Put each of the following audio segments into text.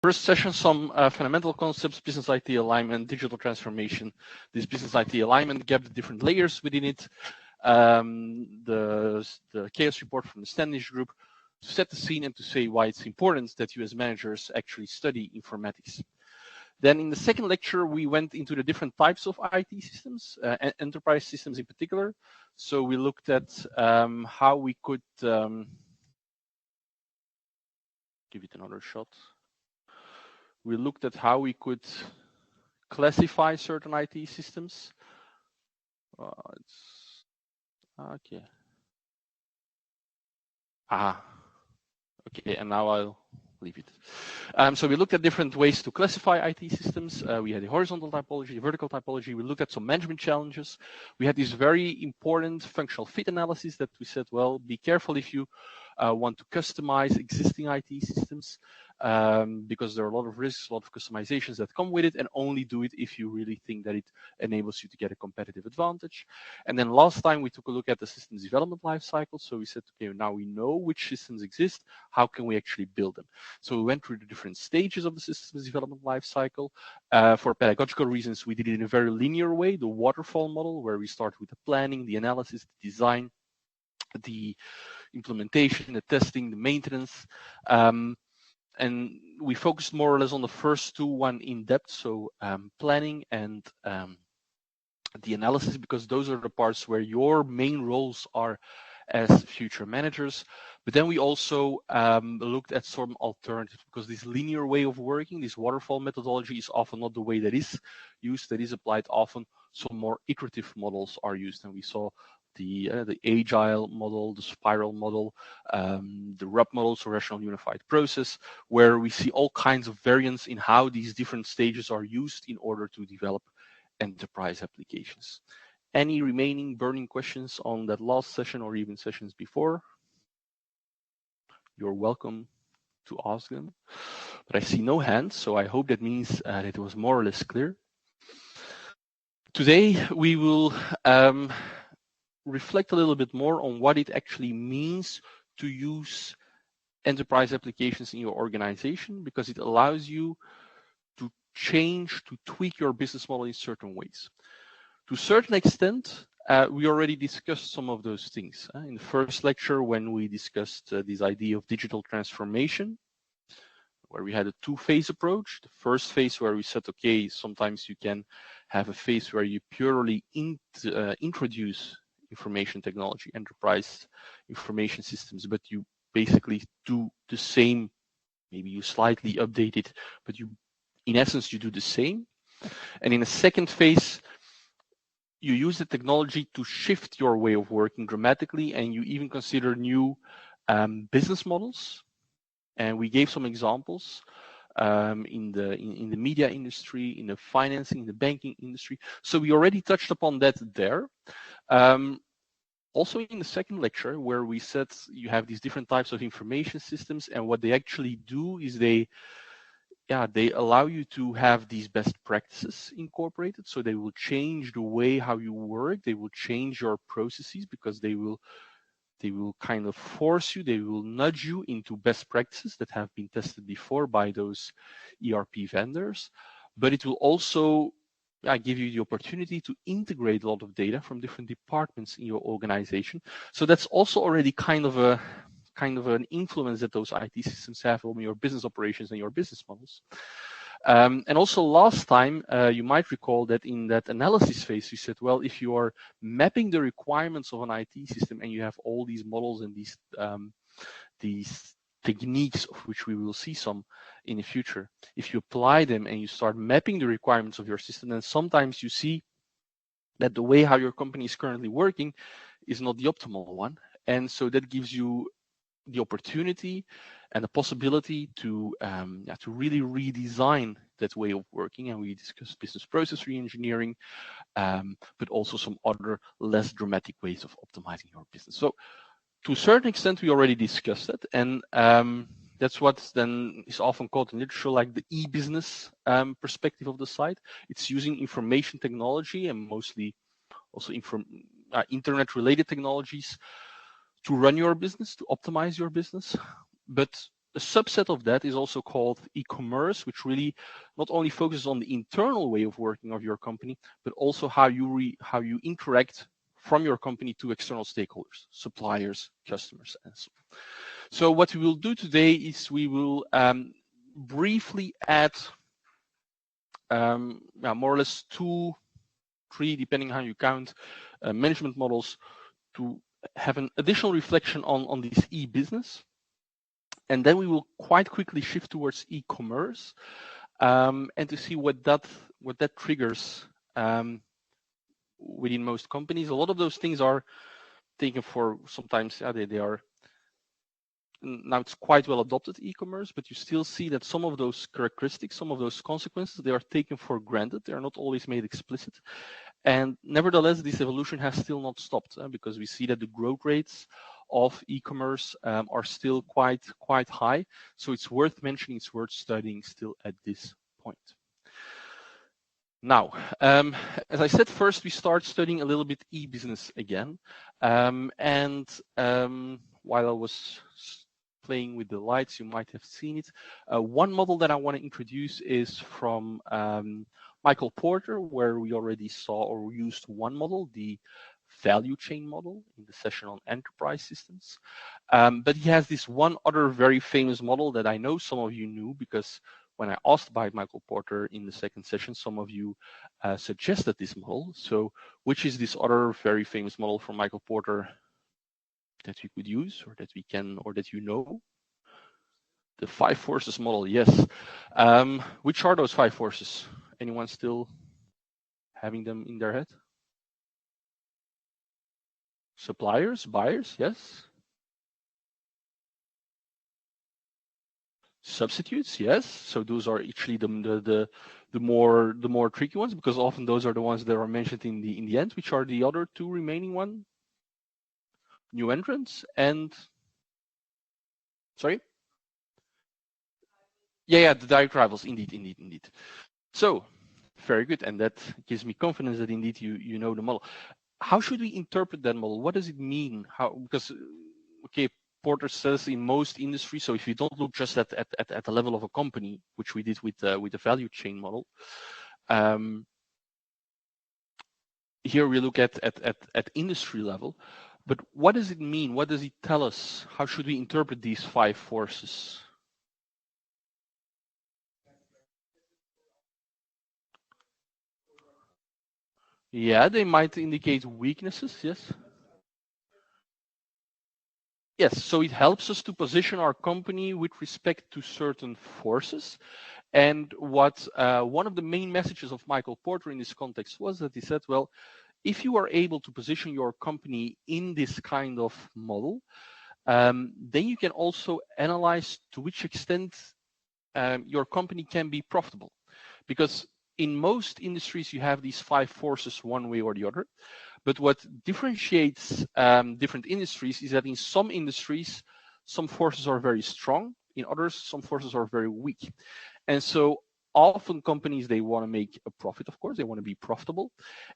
First session, some fundamental concepts, business IT alignment, digital transformation. This business IT alignment gave the different layers within it. The chaos report from the Standish group to set the scene and to say why it's important that you as managers actually study informatics. Then in the second lecture, we went into the different types of IT systems, enterprise systems in particular. So we looked at how we could give it another shot. We looked at how we could classify certain IT systems. It's okay. Okay, and now I'll leave it. So we looked at different ways to classify IT systems. We had the horizontal typology, the vertical typology. We looked at some management challenges. We had this very important functional fit analysis that we said, well, be careful if you want to customize existing IT systems because there are a lot of risks, a lot of customizations that come with it, and only do it if you really think that it enables you to get a competitive advantage. And then last time we took a look at the systems development lifecycle. So we said, okay, now we know which systems exist. How can we actually build them? So we went through the different stages of the systems development lifecycle. For pedagogical reasons, we did it in a very linear way, the waterfall model, where we start with the planning, the analysis, the design, the implementation, the testing, the maintenance. And we focused more or less on the first two, one in depth, so planning and the analysis, because those are the parts where your main roles are as future managers. But then we also looked at some alternatives, because this linear way of working, this waterfall methodology, is often not the way that is used, that is applied often. Some more iterative models are used, and we saw the agile model, the spiral model, the RUP model, so rational unified process, where we see all kinds of variants in how these different stages are used in order to develop enterprise applications. Any remaining burning questions on that last session or even sessions before? You're welcome to ask them, but I see no hands, so I hope that means that it was more or less clear. Today we will reflect a little bit more on what it actually means to use enterprise applications in your organization, because it allows you to change, to tweak your business model in certain ways. To a certain extent, we already discussed some of those things. In the first lecture, when we discussed this idea of digital transformation, where we had a two-phase approach. The first phase where we said, okay, sometimes you can have a phase where you purely introduce information technology, enterprise information systems, but you basically do the same. Maybe you slightly update it, but in essence, you do the same. And in a second phase, you use the technology to shift your way of working dramatically, and you even consider new business models. And we gave some examples in the media industry, in the financing, in the banking industry. So we already touched upon that there. Also in the second lecture, where we said you have these different types of information systems, and what they actually do is they allow you to have these best practices incorporated. So they will change the way how you work. They will change your processes, because they will kind of force you, they will nudge you into best practices that have been tested before by those ERP vendors. But it will also give you the opportunity to integrate a lot of data from different departments in your organization. So that's also already kind of an influence that those IT systems have on your business operations and your business models. And also last time, you might recall that in that analysis phase, you said, well, if you are mapping the requirements of an IT system and you have all these models and these techniques, of which we will see some in the future, if you apply them and you start mapping the requirements of your system, then sometimes you see that the way how your company is currently working is not the optimal one. And so that gives you the opportunity and the possibility to really redesign that way of working. And we discussed business process reengineering, but also some other less dramatic ways of optimizing your business. So to a certain extent, we already discussed it. And that's what then is often called in literature like the e-business perspective of the site. It's using information technology and mostly also internet-related technologies to run your business, to optimize your business. But A subset of that is also called e-commerce, which really not only focuses on the internal way of working of your company, but also how you interact from your company to external stakeholders, suppliers, customers, and so on. So what we will do today is we will briefly add more or less 2, 3, depending how you count, management models to have an additional reflection on this e-business. And then we will quite quickly shift towards e-commerce and to see what that triggers within most companies. A lot of those things are taken for sometimes they are now it's quite well adopted e-commerce, but you still see that some of those characteristics, some of those consequences, they are taken for granted. They are not always made explicit. And nevertheless, this evolution has still not stopped because we see that the growth rates of e-commerce are still quite high. So it's worth mentioning, it's worth studying still at this point. Now, as I said, first we start studying a little bit e-business again. While I was playing with the lights, you might have seen it. One model that I want to introduce is from Michael Porter, where we already saw or used one model, the value chain model in the session on enterprise systems. But he has this one other very famous model that I know some of you knew, because when I asked about Michael Porter in the second session, some of you suggested this model. So which is this other very famous model from Michael Porter that we could use, or that we can, or that you know? The 5 forces model, yes. Which are those 5 forces? Anyone still having them in their head? Suppliers, buyers, yes. Substitutes, yes. So those are actually the more tricky ones, because often those are the ones that are mentioned in the end. Which are the other 2 remaining ones? New entrants and sorry? Yeah, the direct rivals, indeed. So very good, and that gives me confidence that indeed you know the model. How should we interpret that model? What does it mean? Because okay, Porter says in most industries, so if you don't look just at the level of a company, which we did with the value chain model, here we look at industry level. But what does it mean? What does it tell us? How should we interpret these 5 forces? Yeah, they might indicate weaknesses, yes. Yes, so it helps us to position our company with respect to certain forces. And what one of the main messages of Michael Porter in this context was that he said, well, if you are able to position your company in this kind of model, then you can also analyze to which extent your company can be profitable. Because in most industries, you have these 5 forces one way or the other. But what differentiates different industries is that in some industries, some forces are very strong. In others, some forces are very weak. And so often companies, they want to make a profit, of course, they want to be profitable.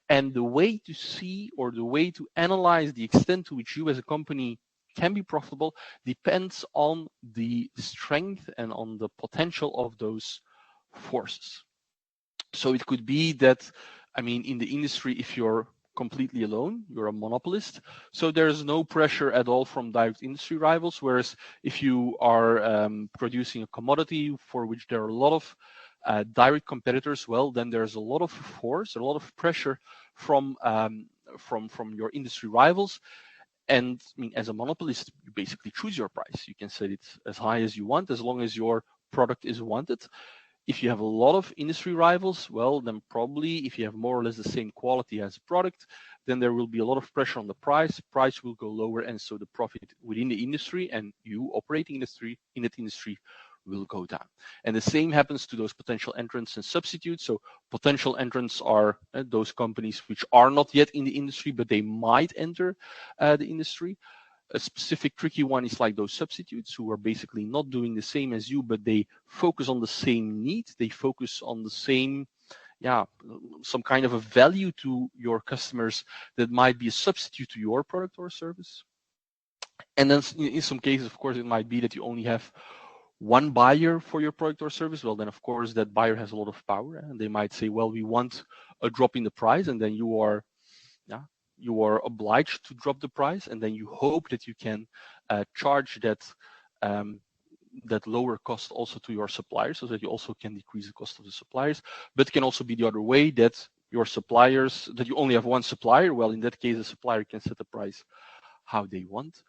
And the way to see, or the way to analyze the extent to which you as a company can be profitable depends on the strength and on the potential of those forces. So it could be that, I mean, in the industry, if you're completely alone, you're a monopolist, so there's no pressure at all from direct industry rivals. Whereas if you are producing a commodity for which there are a lot of direct competitors, well, then there's a lot of force, a lot of pressure from your industry rivals. And I mean, as a monopolist, you basically choose your price. You can set it as high as you want, as long as your product is wanted. If you have a lot of industry rivals, well, then probably if you have more or less the same quality as a product, then there will be a lot of pressure on the price. Price will go lower, and so the profit within the industry and you operating in that industry will go down. And the same happens to those potential entrants and substitutes. So potential entrants are those companies which are not yet in the industry, but they might enter the industry. A specific tricky one is like those substitutes who are basically not doing the same as you, but they focus on the same need. They focus on the same, some kind of a value to your customers that might be a substitute to your product or service. And then in some cases, of course, it might be that you only have one buyer for your product or service, well, then of course that buyer has a lot of power, and they might say, well, we want a drop in the price, and then you are obliged to drop the price, and then you hope that you can charge that lower cost also to your suppliers, so that you also can decrease the cost of the suppliers. But it can also be the other way, that your suppliers, that you only have one supplier. Well, in that case, the supplier can set the price how they want,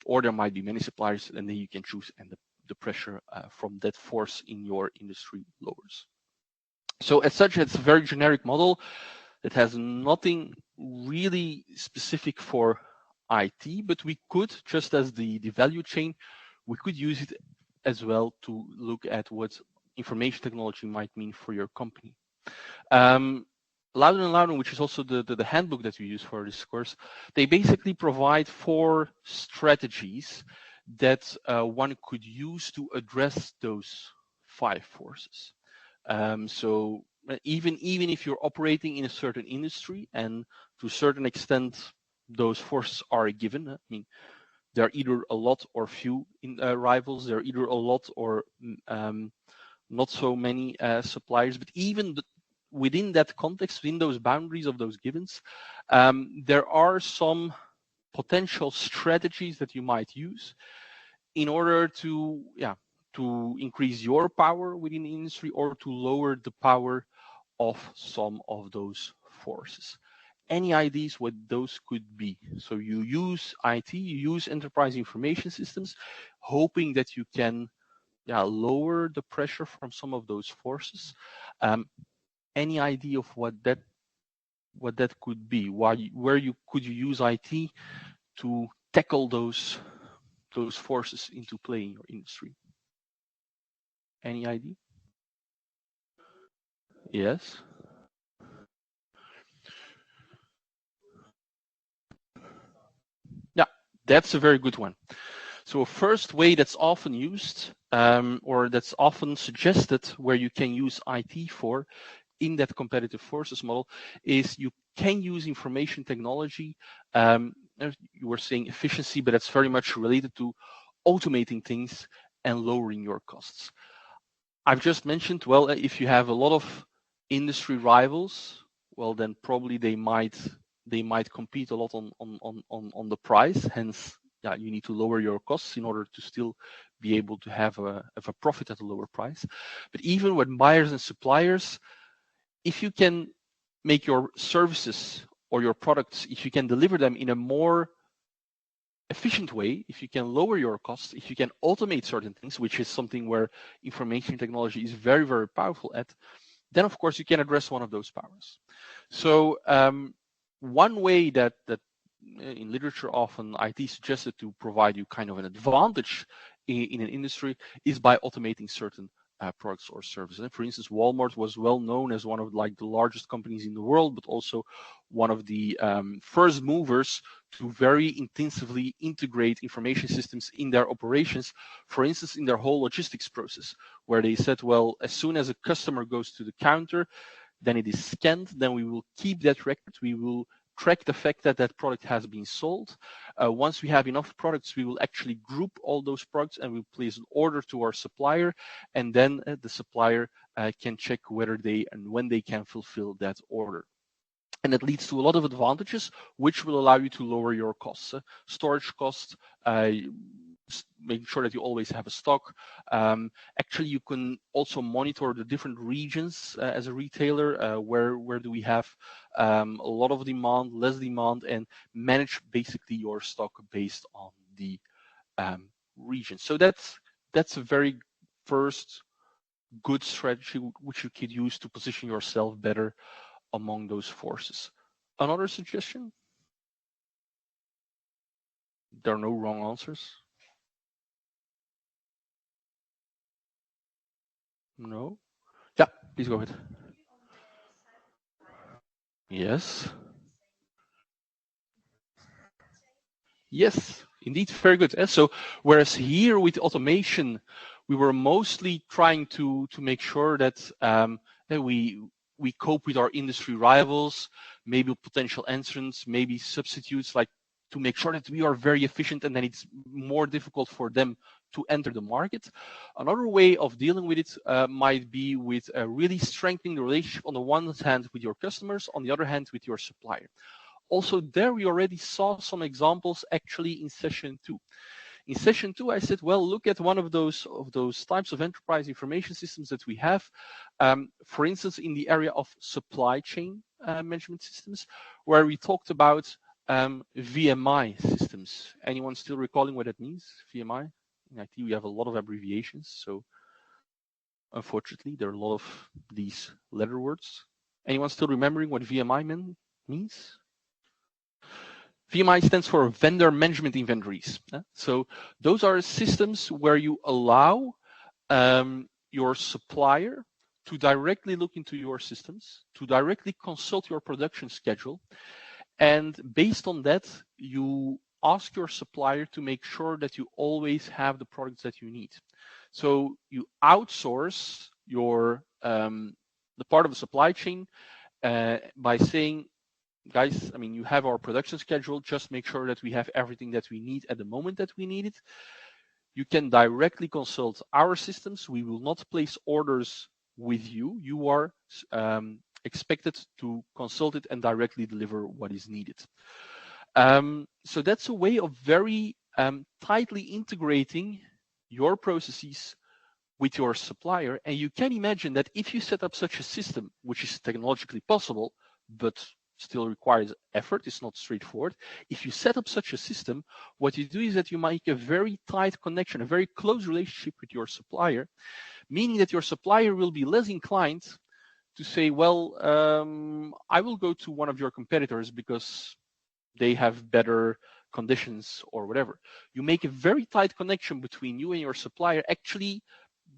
or there might be many suppliers, and then you can choose, and the pressure from that force in your industry lowers. So as such, it's a very generic model that has nothing really specific for IT, but we could, just as the value chain, we could use it as well to look at what information technology might mean for your company. Loudon and Loudon, which is also the handbook that we use for this course, they basically provide 4 strategies that one could use to address those 5 forces. So even if you're operating in a certain industry, and to a certain extent those forces are given, I mean, there are either a lot or few rivals, there are either a lot or not so many suppliers, but even within that context, within those boundaries of those givens, there are some potential strategies that you might use in order to increase your power within the industry, or to lower the power of some of those forces. Any ideas what those could be? So you use IT, you use enterprise information systems, hoping that you can lower the pressure from some of those forces. Any idea of what that could be? Where you could use IT to tackle those forces into play in your industry? Any idea? Yes. Yeah, that's a very good one. So a first way that's often used, or that's often suggested, where you can use IT for in that competitive forces model, is you can use information technology. You were saying efficiency, but that's very much related to automating things and lowering your costs. I've just mentioned, well, if you have a lot of industry rivals, well, then probably they might compete a lot on the price. Hence, you need to lower your costs in order to still be able to have a profit at a lower price. But even with buyers and suppliers, if you can make your services or your products, if you can deliver them in a more efficient way, if you can lower your costs, if you can automate certain things, which is something where information technology is very, very powerful at, then of course you can address one of those powers. So one way that in literature often IT suggested to provide you kind of an advantage in an industry is by automating certain products or services. And for instance, Walmart was well known as one of the largest companies in the world, but also one of the first movers to very intensively integrate information systems in their operations. For instance, in their whole logistics process, where they said, well, as soon as a customer goes to the counter, then it is scanned, then we will keep that record, we will track the fact that that product has been sold. Once we have enough products, we will actually group all those products and we'll place an order to our supplier, and then the supplier can check whether they and when they can fulfill that order. And that leads to a lot of advantages, which will allow you to lower your costs. Storage costs, making sure that you always have a stock. Actually, you can also monitor the different regions as a retailer. Where do we have a lot of demand, less demand, and manage basically your stock based on the region. So that's a very first good strategy which you could use to position yourself better among those forces. Another suggestion? There are no wrong answers. No? Yeah, please go ahead. Yes. Yes, indeed, very good. And so, whereas here with automation, we were mostly trying to make sure that we cope with our industry rivals, maybe potential entrants, maybe substitutes, like to make sure that we are very efficient, and then it's more difficult for them to enter the market. Another way of dealing with it might be with really strengthening the relationship on the one hand with your customers, on the other hand with your supplier. Also there we already saw some examples actually in session 2. In session 2, I said, well, look at one of those types of enterprise information systems that we have. For instance, in the area of supply chain management systems, where we talked about VMI systems. Anyone still recalling what that means, VMI? In IT, we have a lot of abbreviations, so unfortunately, there are a lot of these letter words. Anyone still remembering what VMI means? VMI stands for vendor management inventories. So those are systems where you allow your supplier to directly look into your systems, to directly consult your production schedule. And based on that, you ask your supplier to make sure that you always have the products that you need. So you outsource your the part of the supply chain by saying, guys, I mean, you have our production schedule, just make sure that we have everything that we need at the moment that we need it. You can directly consult our systems. We will not place orders with you. You are expected to consult it and directly deliver what is needed. So that's a way of very tightly integrating your processes with your supplier. And you can imagine that if you set up such a system, which is technologically possible, but still requires effort, it's not straightforward. If you set up such a system, what you do is that you make a very tight connection, a very close relationship with your supplier, meaning that your supplier will be less inclined to say, well, I will go to one of your competitors because they have better conditions or whatever. You make a very tight connection between you and your supplier. Actually,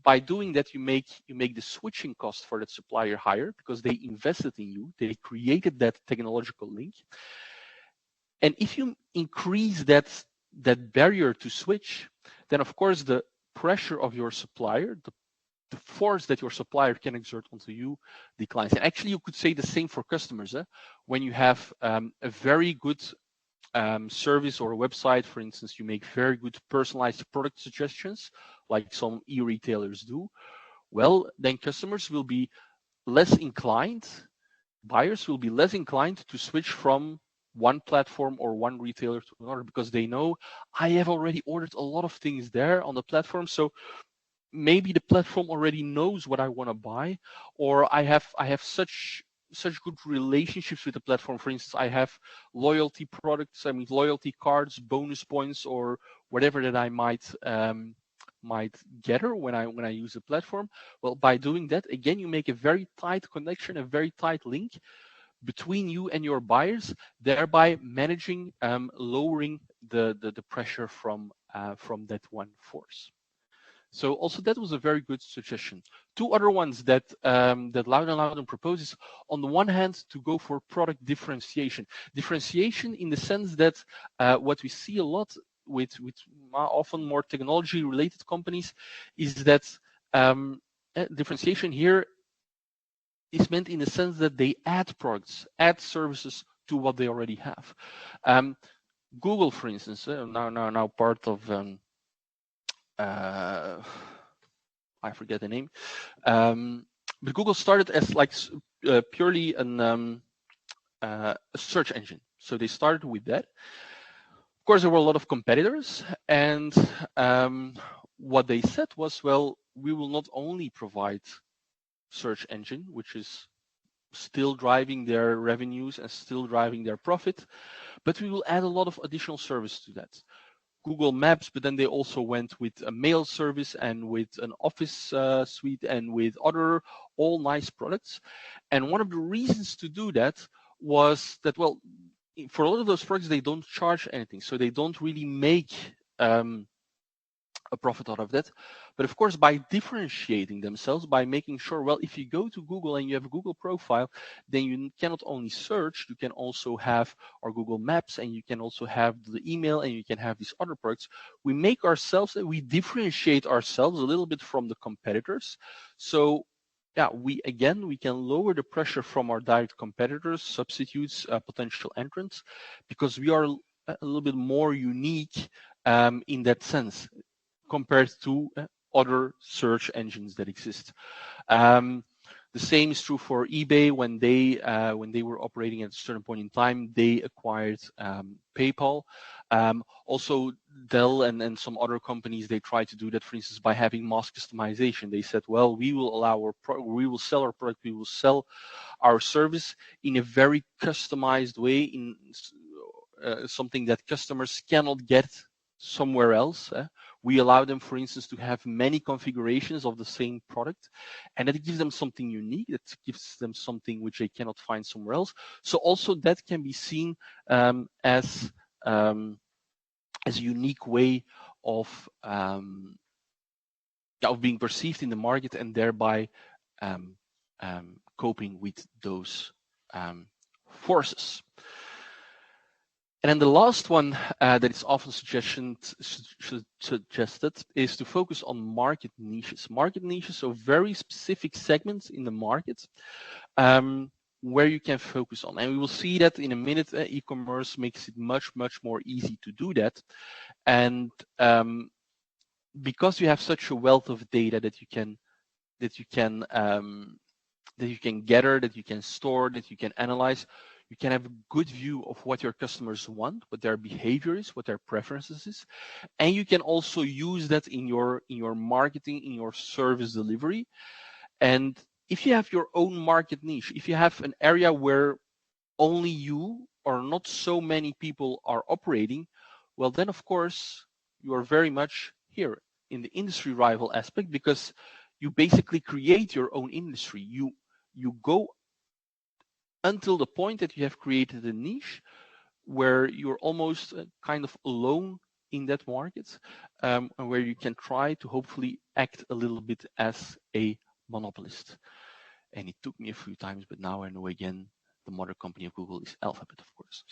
by doing that, you make the switching cost for that supplier higher because they invested in you. They created that technological link. And if you increase that barrier to switch, then of course the pressure of your supplier, the force that your supplier can exert onto you declines. And actually, you could say the same for customers. When you have a very good service or a website, for instance, you make very good personalized product suggestions, like some e-retailers do, well, then customers will be less inclined, buyers will be less inclined to switch from one platform or one retailer to another because they know I have already ordered a lot of things there on the platform. So maybe the platform already knows what I want to buy, or I have such good relationships with the platform. For instance, I have loyalty products, I mean loyalty cards, bonus points, or whatever that I might gather when I use the platform. Well, by doing that, again, you make a very tight connection, a very tight link between you and your buyers, thereby managing lowering the pressure from that one force. So also that was a very good suggestion. Two other ones that Louden proposes, on the one hand, to go for product differentiation. Differentiation in the sense that what we see a lot with often more technology-related companies is that differentiation here is meant in the sense that they add products, add services to what they already have. Google, for instance, now part of I forget the name, but Google started as like purely a search engine. So they started with that. Of course, there were a lot of competitors, and what they said was, well, we will not only provide search engine, which is still driving their revenues and still driving their profit, but we will add a lot of additional service to that. Google Maps, but then they also went with a mail service and with an office suite and with other all nice products. And one of the reasons to do that was that, well, for a lot of those products, they don't charge anything. So they don't really make a profit out of that. But of course, by differentiating themselves, by making sure, well, if you go to Google and you have a Google profile, then you cannot only search, you can also have our Google Maps, and you can also have the email, and you can have these other products. We make ourselves, we differentiate ourselves a little bit from the competitors. So yeah, we can lower the pressure from our direct competitors, substitutes, potential entrants, because we are a little bit more unique in that sense. compared to other search engines that exist. The same is true for eBay. When they were operating at a certain point in time, they acquired PayPal. Also, Dell and some other companies, they try to do that, for instance, by having mass customization. They said, well, we will we will sell our product, we will sell our service in a very customized way, in something that customers cannot get somewhere else. We allow them, for instance, to have many configurations of the same product, and that gives them something unique. That gives them something which they cannot find somewhere else. So also that can be seen as a unique way of being perceived in the market, and thereby coping with those forces. And then the last one that is often suggested is to focus on market niches. Market niches, so very specific segments in the market where you can focus on. And we will see that in a minute. E-commerce makes it much, much more easy to do that. And because you have such a wealth of data that you can gather, that you can store, that you can analyze, you can have a good view of what your customers want, what their behavior is, what their preferences is, and you can also use that in your marketing, in your service delivery. And if you have your own market niche, if you have an area where only you or not so many people are operating, well, then of course you are very much here in the industry rival aspect, because you basically create your own industry. You go until the point that you have created a niche where you're almost kind of alone in that market, and where you can try to hopefully act a little bit as a monopolist. And it took me a few times, but now I know again the mother company of Google is Alphabet, of course.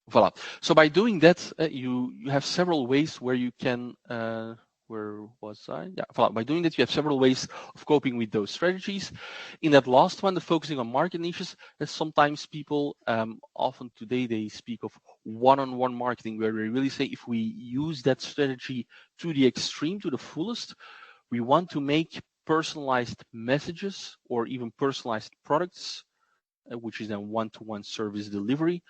Voila. So by doing that, you have several ways where you can where was I? Yeah, voilà. By doing that, you have several ways of coping with those strategies. In that last one, the focusing on market niches, sometimes people, often today, they speak of one-on-one marketing, where they really say, if we use that strategy to the extreme, to the fullest, we want to make personalized messages or even personalized products, which is then one-to-one service delivery,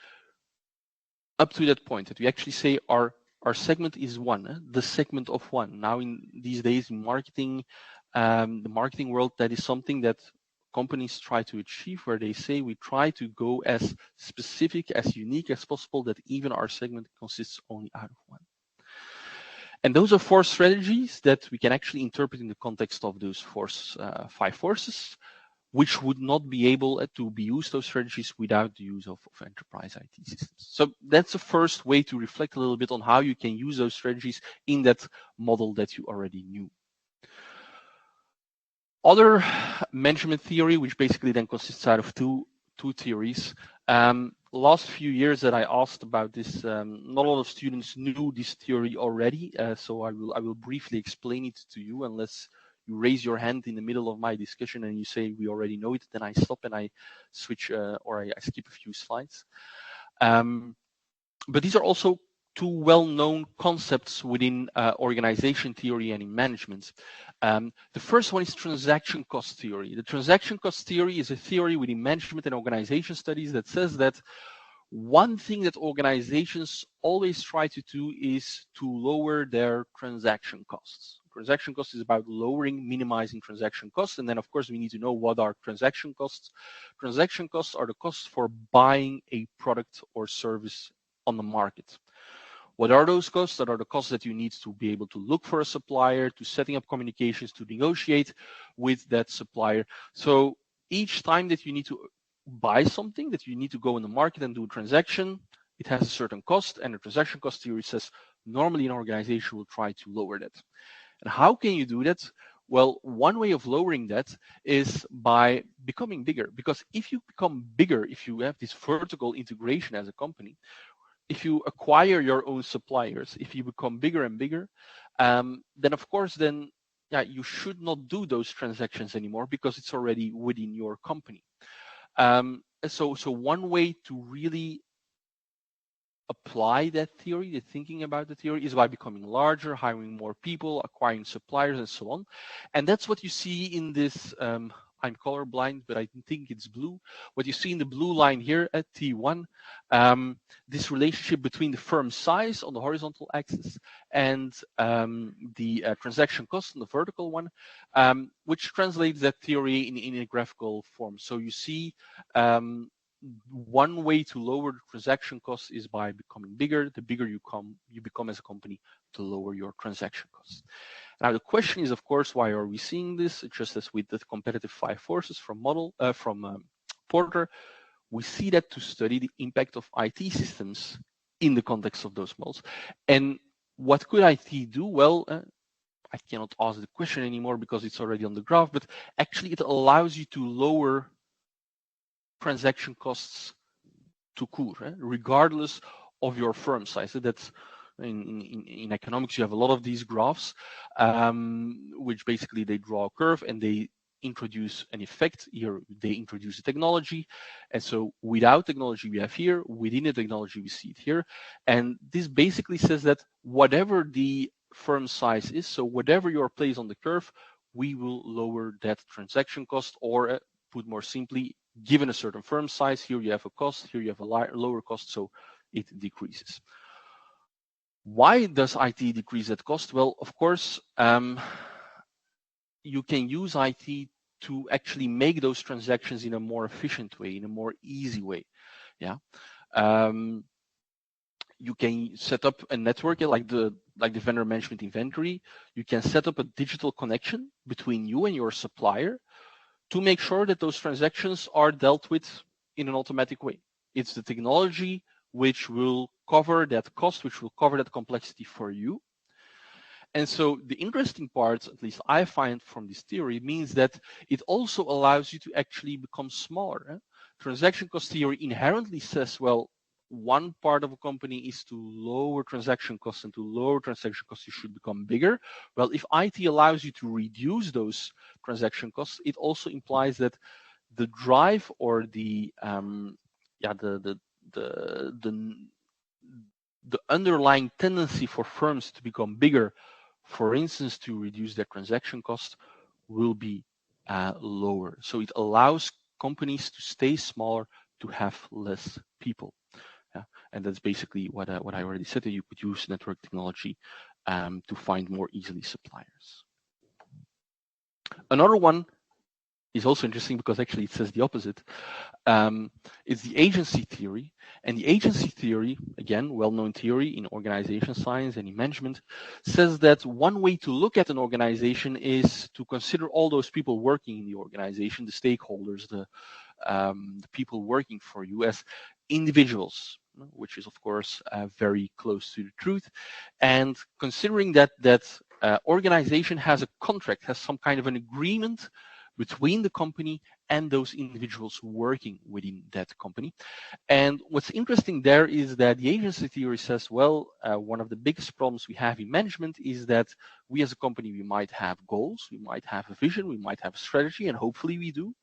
up to that point that we actually say our segment is one, the segment of one. Now, in these days in marketing, the marketing world, that is something that companies try to achieve, where they say we try to go as specific, as unique as possible, that even our segment consists only out of one. And those are 4 strategies that we can actually interpret in the context of those 5 forces, which would not be able to be used, those strategies, without the use of enterprise IT systems. So that's the first way to reflect a little bit on how you can use those strategies in that model that you already knew. Other management theory, which basically then consists out of two theories. Last few years that I asked about this, not a lot of students knew this theory already, so I will briefly explain it to you, unless you raise your hand in the middle of my discussion and you say we already know it, then I stop and I switch or I skip a few slides. But these are also 2 well-known concepts within organization theory and in management. The first one is transaction cost theory. The transaction cost theory is a theory within management and organization studies that says that one thing that organizations always try to do is to lower their transaction costs. Transaction cost is about minimizing transaction costs. And then, of course, we need to know what are transaction costs. Transaction costs are the costs for buying a product or service on the market. What are those costs? That are the costs that you need to be able to look for a supplier, to setting up communications, to negotiate with that supplier. So each time that you need to buy something, that you need to go in the market and do a transaction, it has a certain cost, and the transaction cost theory says normally an organization will try to lower that. And how can you do that? Well, one way of lowering that is by becoming bigger. Because if you become bigger, if you have this vertical integration as a company, if you acquire your own suppliers, if you become bigger and bigger, then of course, you should not do those transactions anymore because it's already within your company. So one way to really apply that theory, the thinking about the theory, is by becoming larger, hiring more people, acquiring suppliers, and so on. And that's what you see in this, I'm colorblind, but I think it's blue. What you see in the blue line here at T1, this relationship between the firm size on the horizontal axis and the transaction cost on the vertical one, which translates that theory in a graphical form. So you see one way to lower the transaction cost is by becoming bigger. The bigger you become as a company, to lower your transaction costs. Now the question is, of course, why are we seeing this? Just as with the competitive 5 forces from Porter, we see that to study the impact of IT systems in the context of those models. And what could IT do? Well, I cannot ask the question anymore because it's already on the graph, but actually it allows you to lower transaction costs to Kur, regardless of your firm size. So that's in economics, you have a lot of these graphs, which basically they draw a curve and they introduce an effect. Here they introduce the technology, and so without technology we have here, within the technology we see it here, and this basically says that whatever the firm size is, so whatever your place on the curve, we will lower that transaction cost, or put more simply, given a certain firm size, here you have a cost, here you have a lower cost, so it decreases. Why does IT decrease that cost? Well, of course, you can use IT to actually make those transactions in a more efficient way, in a more easy way. Yeah. You can set up a network like the vendor management inventory. You can set up a digital connection between you and your supplier to make sure that those transactions are dealt with in an automatic way. It's the technology which will cover that cost, which will cover that complexity for you. And so the interesting part, at least I find from this theory, means that it also allows you to actually become smaller. Transaction cost theory inherently says, well, one part of a company is to lower transaction costs, and to lower transaction costs, you should become bigger. Well, if IT allows you to reduce those transaction costs, it also implies that the drive or the underlying tendency for firms to become bigger, for instance, to reduce their transaction cost, will be lower. So it allows companies to stay smaller, to have less people. And that's basically what I already said, that you could use network technology to find more easily suppliers. Another one is also interesting because actually it says the opposite. It's the agency theory. And the agency theory, again, well-known theory in organization science and in management, says that one way to look at an organization is to consider all those people working in the organization, the stakeholders, the people working for you, as individuals, which is of course very close to the truth. And considering that organization has a contract, has some kind of an agreement between the company and those individuals working within that company. And what's interesting there is that the agency theory says, well, one of the biggest problems we have in management is that we as a company, we might have goals, we might have a vision, we might have a strategy, and hopefully we do.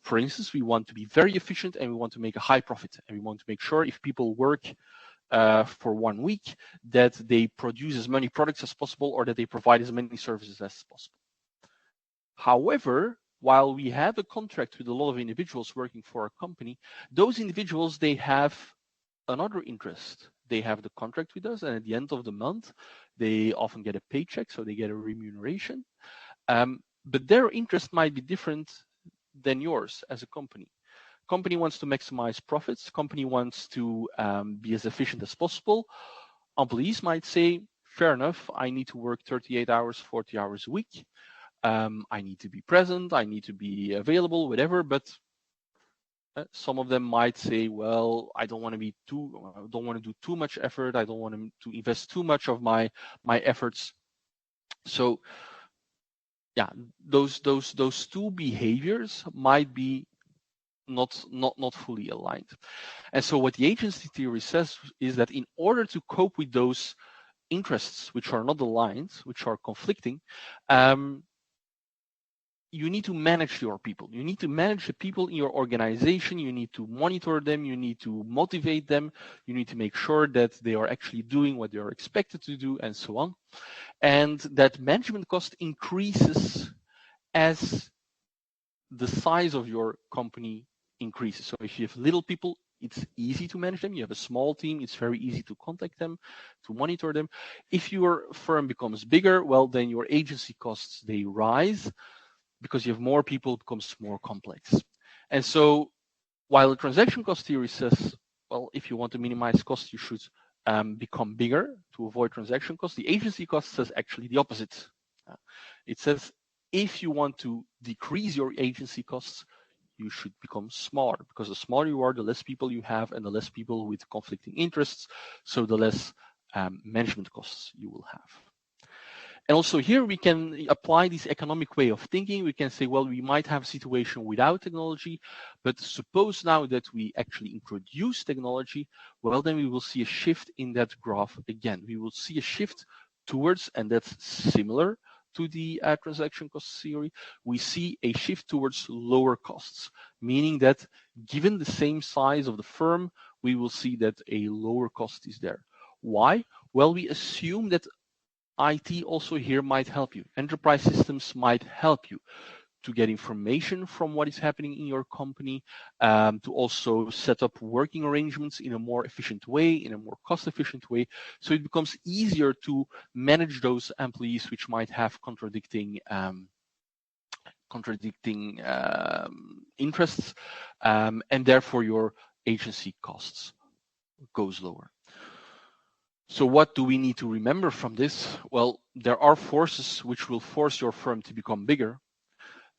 For instance, we want to be very efficient and we want to make a high profit, and we want to make sure if people work for 1 week that they produce as many products as possible, or that they provide as many services as possible. However, while we have a contract with a lot of individuals working for a company, those individuals, they have another interest. They have the contract with us, and at the end of the month, they often get a paycheck, so they get a remuneration. But their interest might be different than yours as a company. Company wants to maximize profits. Company wants to be as efficient as possible. Employees might say, fair enough, I need to work 38 hours, 40 hours a week. I need to be present, I need to be available, whatever, but some of them might say, well, I don't want to do too much effort, I don't want to invest too much of my efforts. So yeah, those two behaviors might be not fully aligned. And so what the agency theory says is that in order to cope with those interests which are not aligned, which are conflicting, you need to manage your people. You need to manage the people in your organization. You need to monitor them. You need to motivate them. You need to make sure that they are actually doing what they are expected to do, and so on. And that management cost increases as the size of your company increases. So if you have little people, it's easy to manage them. You have a small team, it's very easy to contact them, to monitor them. If your firm becomes bigger, well, then your agency costs, they rise because you have more people, it becomes more complex. And so while the transaction cost theory says, well, if you want to minimize costs, you should become bigger to avoid transaction costs, the agency cost says actually the opposite. It says if you want to decrease your agency costs, you should become smaller, because the smaller you are, the less people you have, and the less people with conflicting interests, so the less management costs you will have. And also here we can apply this economic way of thinking. We can say, well, we might have a situation without technology, but suppose now that we actually introduce technology, well, then we will see a shift in that graph again. We will see a shift towards, and that's similar to the transaction cost theory, we see a shift towards lower costs, meaning that given the same size of the firm, we will see that a lower cost is there. Why? Well, we assume that IT also here might help you. Enterprise systems might help you to get information from what is happening in your company, to also set up working arrangements in a more efficient way, in a more cost-efficient way. So it becomes easier to manage those employees which might have contradicting interests, and therefore your agency costs goes lower. So what do we need to remember from this? Well, there are forces which will force your firm to become bigger.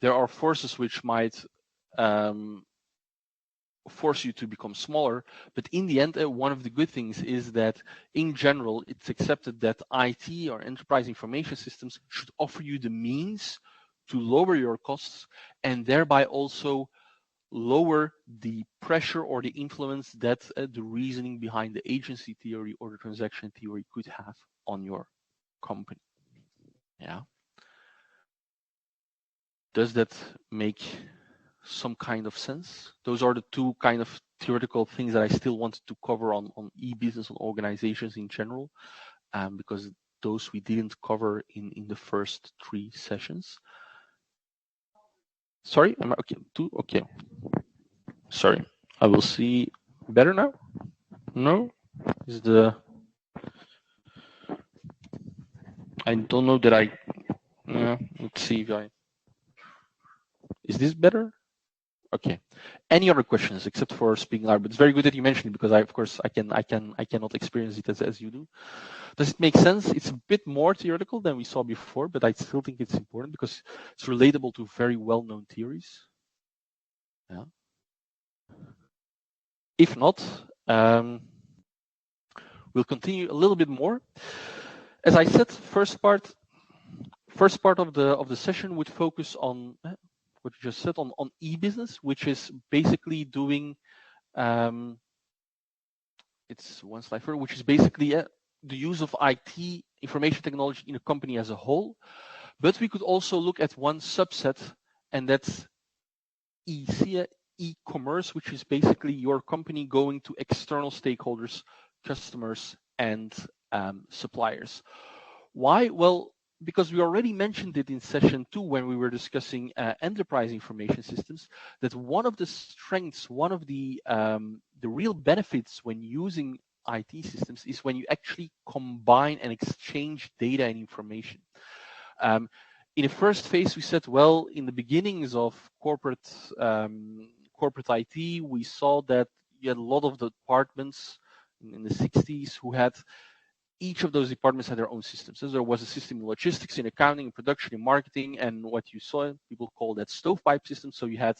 There are forces which might force you to become smaller. But in the end, one of the good things is that in general, it's accepted that IT or enterprise information systems should offer you the means to lower your costs and thereby also lower the pressure or the influence that the reasoning behind the agency theory or the transaction theory could have on your company. Yeah. Does that make some kind of sense? Those are the two kind of theoretical things that I still wanted to cover on e-business, on organizations in general, because those we didn't cover in the first 3 sessions. Sorry, am I okay? 2? Okay. Sorry, I will see better now. No, is the I don't know that I. Let's see if I. Is this better? Okay. Any other questions except for speaking loud? But it's very good that you mentioned it because of course I cannot experience it as you do. Does it make sense? It's a bit more theoretical than we saw before, but I still think it's important because it's relatable to very well-known theories. Yeah. If not, we'll continue a little bit more. As I said, first part of the session would focus on what you just said on e-business, which is basically doing it's one slide further, which is basically the use of IT information technology in a company as a whole. But we could also look at one subset, and that's e-commerce, which is basically your company going to external stakeholders, customers, and suppliers. Why? Well, because we already mentioned it in session 2 when we were discussing enterprise information systems, that one of the strengths, one of the real benefits when using IT systems is when you actually combine and exchange data and information. In the first phase, we said, well, in the beginnings of corporate IT, we saw that you had a lot of the departments in the 60s who had each of those departments had their own systems. So there was a system in logistics, in accounting, in production, in marketing, and what you saw, people call that stovepipe system. So you had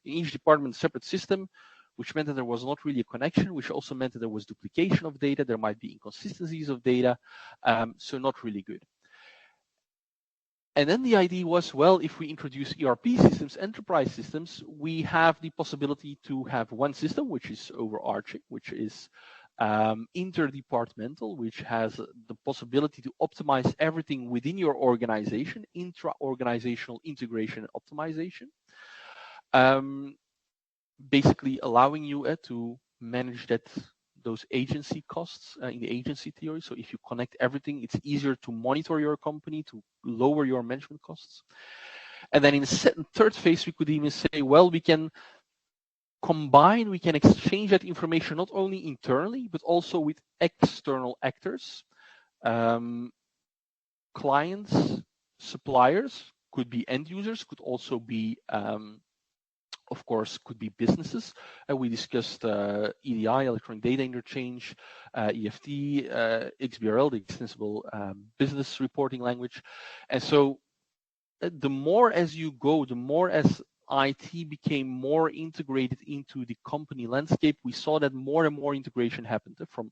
in each department a separate system, which meant that there was not really a connection, which also meant that there was duplication of data. There might be inconsistencies of data, so not really good. And then the idea was, well, if we introduce ERP systems, enterprise systems, we have the possibility to have one system, which is overarching, which is interdepartmental, which has the possibility to optimize everything within your organization, intra-organizational integration and optimization. Basically allowing you to manage those agency costs in the agency theory. So if you connect everything, it's easier to monitor your company, to lower your management costs. And then in the third phase, we could even say, well, we can combine, we can exchange that information not only internally, but also with external actors, clients, suppliers, could be end users, could also be of course, could be businesses. We discussed EDI, electronic data interchange, EFT, XBRL, the extensible business reporting language. And so the more as you go, the more as IT became more integrated into the company landscape, we saw that more and more integration happened from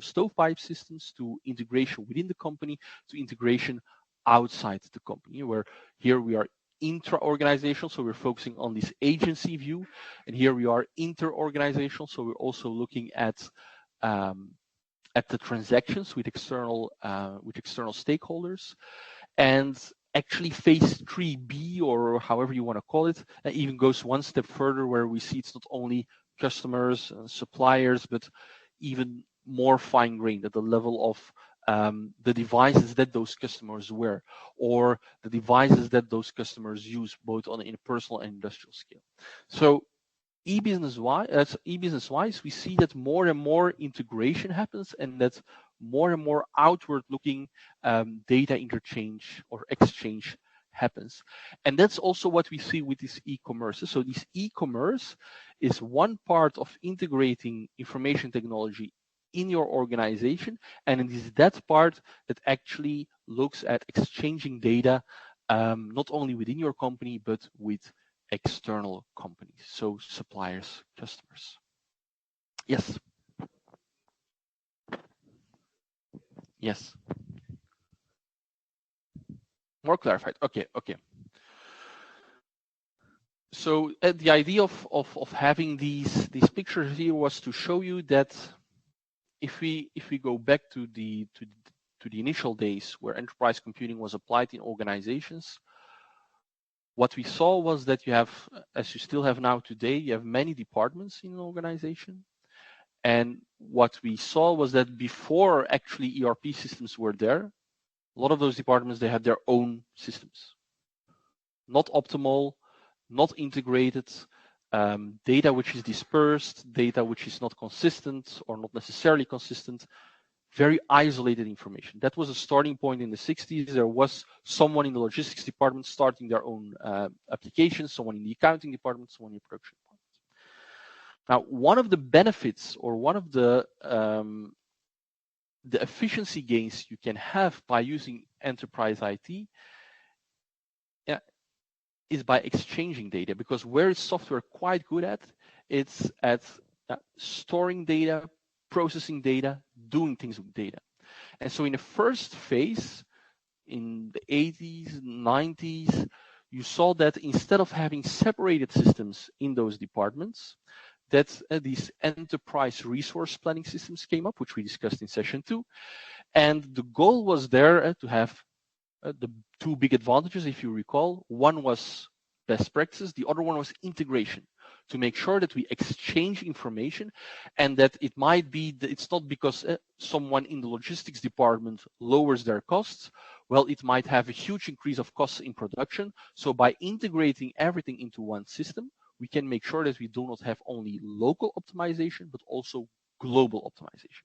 stovepipe systems to integration within the company to integration outside the company, where here we are intra-organizational, so we're focusing on this agency view, and here we are inter-organizational, so we're also looking at the transactions with external stakeholders. And actually phase 3B, or however you want to call it, even goes one step further, where we see it's not only customers and suppliers, but even more fine-grained at the level of the devices that those customers wear, or the devices that those customers use, both on a personal and industrial scale. So e-business-wise, we see that more and more integration happens, and that more and more outward-looking data interchange or exchange happens. And that's also what we see with this e-commerce. So this e-commerce is one part of integrating information technology in your organization, and it is that part that actually looks at exchanging data not only within your company, but with external companies, so suppliers, customers. Yes. Yes. More clarified. Okay. So the idea of having these pictures here was to show you that if we go back to the initial days where enterprise computing was applied in organizations, what we saw was that you have, as you still have now today, you have many departments in an organization. And what we saw was that before actually ERP systems were there, a lot of those departments, they had their own systems. Not optimal, not integrated, data which is dispersed, data which is not consistent or not necessarily consistent, very isolated information. That was a starting point in the 60s. There was someone in the logistics department starting their own applications, someone in the accounting department, someone in the production department. Now, one of the benefits or one of the efficiency gains you can have by using enterprise IT is by exchanging data, because where is software quite good at? It's at storing data, processing data, doing things with data. And so in the first phase, in the 80s, 90s, you saw that instead of having separated systems in those departments, that these enterprise resource planning systems came up, which we discussed in session 2. And the goal was there to have the two big advantages, if you recall. One was best practices, the other one was integration, to make sure that we exchange information, and that it might be that it's not because someone in the logistics department lowers their costs. Well, it might have a huge increase of costs in production. So by integrating everything into one system, we can make sure that we do not have only local optimization, but also global optimization.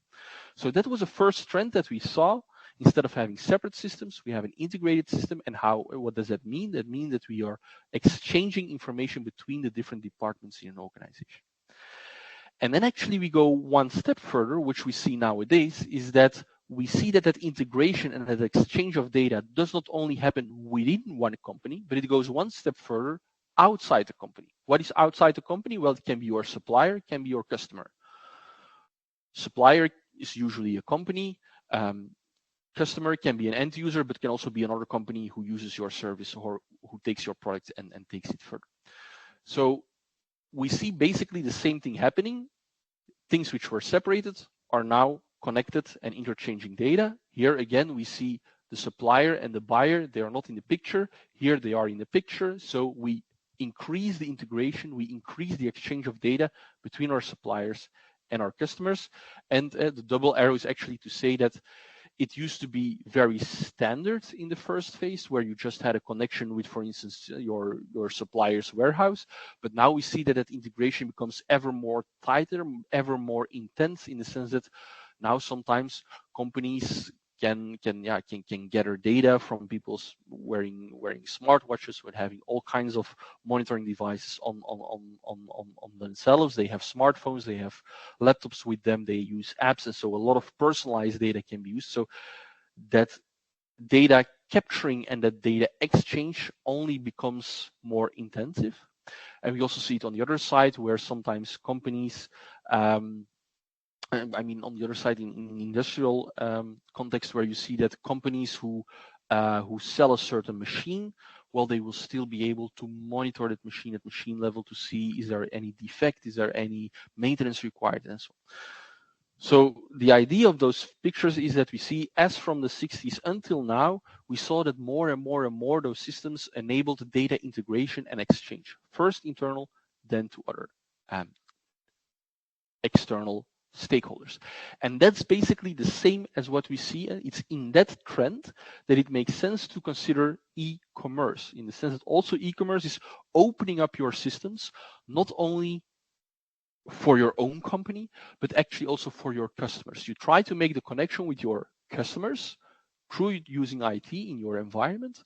So that was the first trend that we saw. Instead of having separate systems, we have an integrated system. And what does that mean? That means that we are exchanging information between the different departments in an organization. And then actually we go one step further, which we see nowadays, is that we see that integration and that exchange of data does not only happen within one company, but it goes one step further outside the company. What is outside the company? Well, it can be your supplier, it can be your customer. Supplier is usually a company. Customer can be an end user, but can also be another company who uses your service or who takes your product and takes it further. So we see basically the same thing happening. Things which were separated are now connected and interchanging data. Here again, we see the supplier and the buyer. They are not in the picture. Here they are in the picture. So we increase the integration, we increase the exchange of data between our suppliers and our customers. And the double arrow is actually to say that it used to be very standard in the first phase, where you just had a connection with, for instance, your supplier's warehouse. But now we see that that integration becomes ever more tighter, ever more intense, in the sense that now sometimes companies can gather data from people's wearing smartwatches, with having all kinds of monitoring devices on themselves. They have smartphones, they have laptops with them, they use apps, and so a lot of personalized data can be used. So that data capturing and that data exchange only becomes more intensive. And we also see it on the other side, where sometimes companies I mean, on the other side, in industrial context, where you see that companies who sell a certain machine, well, they will still be able to monitor that machine at machine level to see, is there any defect, is there any maintenance required, and so on. So the idea of those pictures is that we see, as from the 60s until now, we saw that more and more and more those systems enabled data integration and exchange, first internal, then to other external stakeholders. And that's basically the same as what we see. It's in that trend that it makes sense to consider e-commerce, in the sense that also e-commerce is opening up your systems, not only for your own company, but actually also for your customers. You try to make the connection with your customers through using IT in your environment,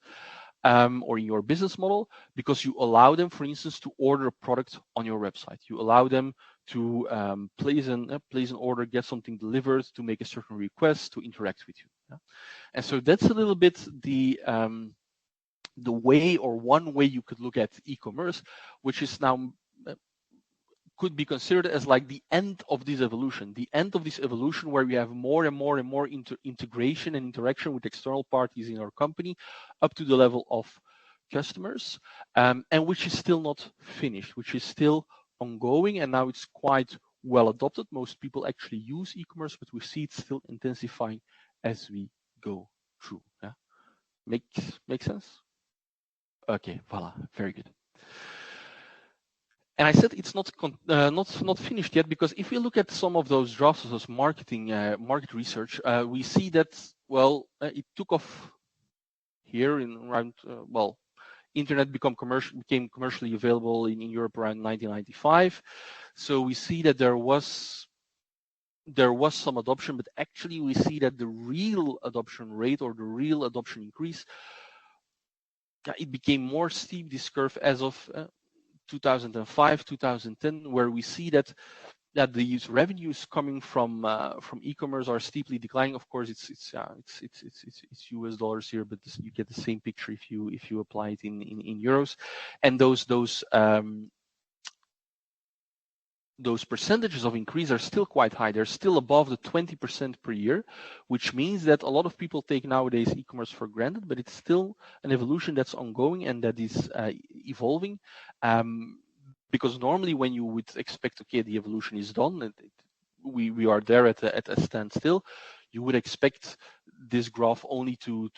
or in your business model, because you allow them, for instance, to order a product on your website. You allow them to place an order, get something delivered, to make a certain request, to interact with you. Yeah? And so that's a little bit the way, or one way you could look at e-commerce, which is now could be considered as like the end of this evolution, where we have more and more and more integration and interaction with external parties in our company, up to the level of customers, and which is still not finished, which is still ongoing, and now it's quite well adopted. Most people actually use e-commerce, but we see it still intensifying as we go through. Yeah, make sense? Okay, voila, very good. And I said it's not finished yet, because if we look at some of those drafts, those market research, we see that, well, it took off here in around internet became commercially available in Europe around 1995. So we see that there was some adoption, but actually we see that the real adoption rate, or the real adoption increase, it became more steep, this curve, as of 2005, 2010, where we see that these revenues coming from e-commerce are steeply declining. Of course, it's US dollars here, but you get the same picture if you apply it in euros. And those percentages of increase are still quite high. They're still above the 20% per year, which means that a lot of people take nowadays e-commerce for granted, but it's still an evolution that's ongoing and that is evolving. Because normally when you would expect, okay, the evolution is done, we are there at a standstill, you would expect this graph only to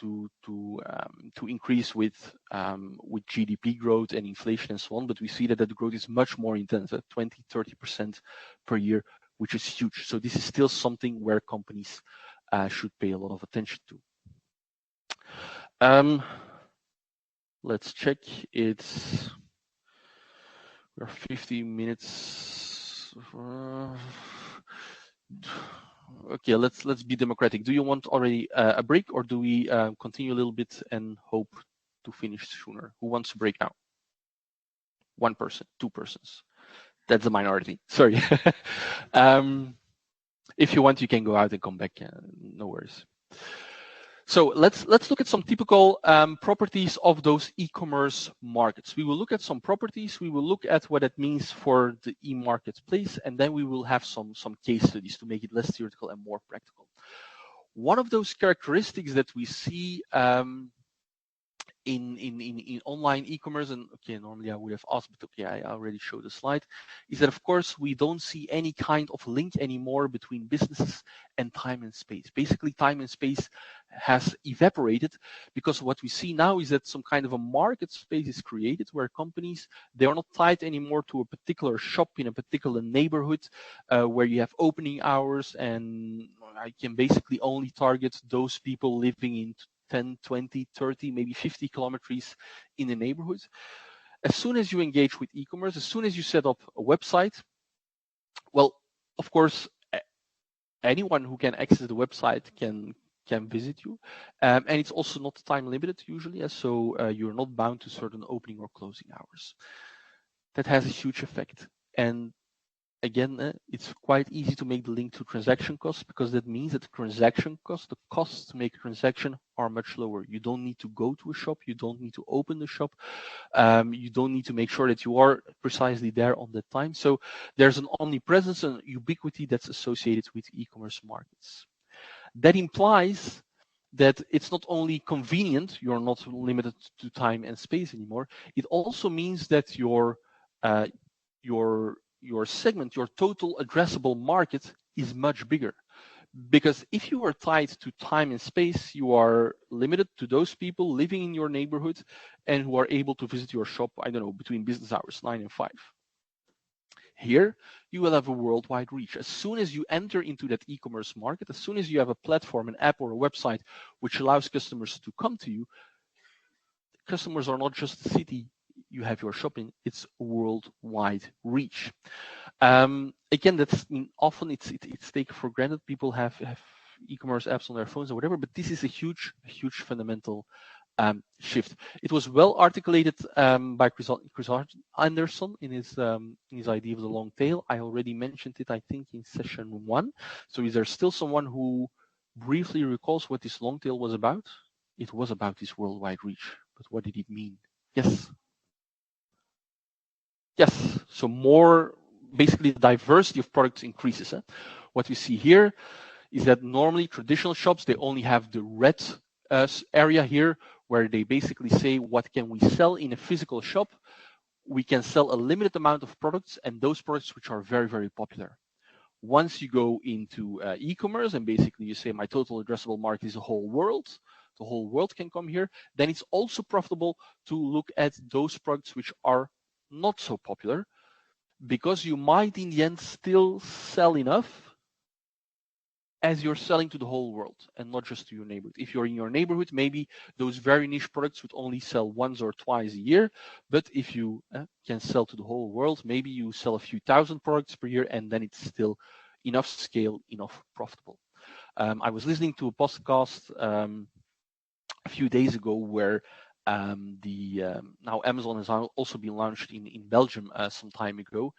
increase with GDP growth and inflation and so on. But we see that the growth is much more intense, at 20-30% per year, which is huge. So this is still something where companies should pay a lot of attention to. Let's check. We're 50 minutes. Okay, let's be democratic. Do you want already a break, or do we continue a little bit and hope to finish sooner? Who wants to break now? One person, two persons. That's the minority. Sorry. If you want, you can go out and come back. No worries. So let's look at some typical properties of those e-commerce markets. We will look at some properties. We will look at what it means for the e-marketplace, and then we will have some case studies to make it less theoretical and more practical. One of those characteristics that we see in online e-commerce, and okay, normally I would have asked, but okay, I already showed the slide, is that of course we don't see any kind of link anymore between businesses and time and space. Basically, time and space has evaporated, because what we see now is that some kind of a market space is created where companies, they are not tied anymore to a particular shop in a particular neighborhood where you have opening hours, and I can basically only target those people living in 10, 20, 30, maybe 50 kilometers in the neighborhood. As soon as you engage with e-commerce, as soon as you set up a website, well, of course, anyone who can access the website can visit you, and it's also not time limited usually, so you're not bound to certain opening or closing hours. That has a huge effect. And again, it's quite easy to make the link to transaction costs, because that means that the transaction costs, the costs to make a transaction, are much lower. You don't need to go to a shop. You don't need to open the shop. You don't need to make sure that you are precisely there on that time. So there's an omnipresence and ubiquity that's associated with e-commerce markets. That implies that it's not only convenient, you're not limited to time and space anymore. It also means that your segment, your total addressable market, is much bigger. Because if you are tied to time and space, you are limited to those people living in your neighborhood and who are able to visit your shop, I don't know, between business hours 9 and 5. Here, you will have a worldwide reach. As soon as you enter into that e-commerce market, as soon as you have a platform, an app, or a website which allows customers to come to you, customers are not just the city you have your shop in, it's worldwide reach. Again, that's often it's taken for granted. People have e-commerce apps on their phones or whatever, but this is a huge fundamental shift. It was well articulated by Chris Anderson in his idea of the long tail. I already mentioned it, I think, in session 1. So is there still someone who briefly recalls what this long tail was about? It was about this worldwide reach, but what did it mean? Yes. Yes, so more, basically the diversity of products increases. What we see here is that normally traditional shops, they only have the red area here, where they basically say, what can we sell in a physical shop? We can sell a limited amount of products, and those products which are very, very popular. Once you go into e-commerce and basically you say, my total addressable market is the whole world can come here, then it's also profitable to look at those products which are not so popular, because you might in the end still sell enough as you're selling to the whole world and not just to your neighborhood. If you're in your neighborhood, maybe those very niche products would only sell once or twice a year. But if you can sell to the whole world, maybe you sell a few thousand products per year, and then it's still enough scale, enough profitable. I was listening to a podcast a few days ago where now Amazon has also been launched in Belgium some time ago.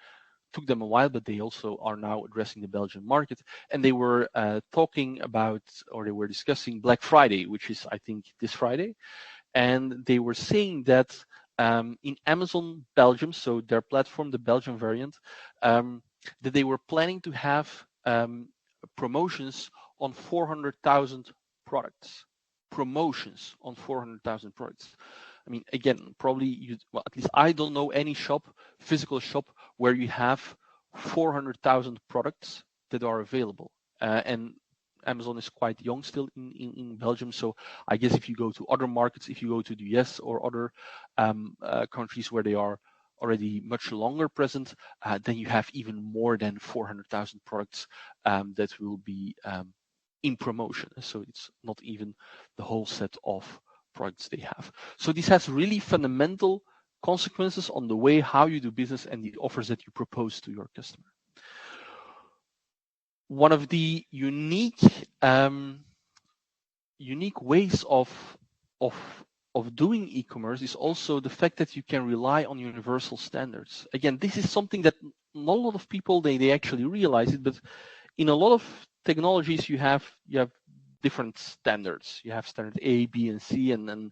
Took them a while, but they also are now addressing the Belgian market. And they were talking about, or they were discussing Black Friday, which is, I think, this Friday. And they were saying that in Amazon Belgium, so their platform, the Belgian variant, that they were planning to have promotions on 400,000 products. Promotions on 400,000 products. I mean, again, probably at least I don't know any physical shop, where you have 400,000 products that are available. And Amazon is quite young still in Belgium. So I guess if you go to other markets, if you go to the US or other countries where they are already much longer present, then you have even more than 400,000 products that will be in promotion. So it's not even the whole set of products they have. So this has really fundamental consequences on the way how you do business and the offers that you propose to your customer. One of the unique ways of doing e-commerce is also the fact that you can rely on universal standards. Again, this is something that not a lot of people they actually realize it, but in a lot of technologies you have different standards. You have standard A, B, and C, and then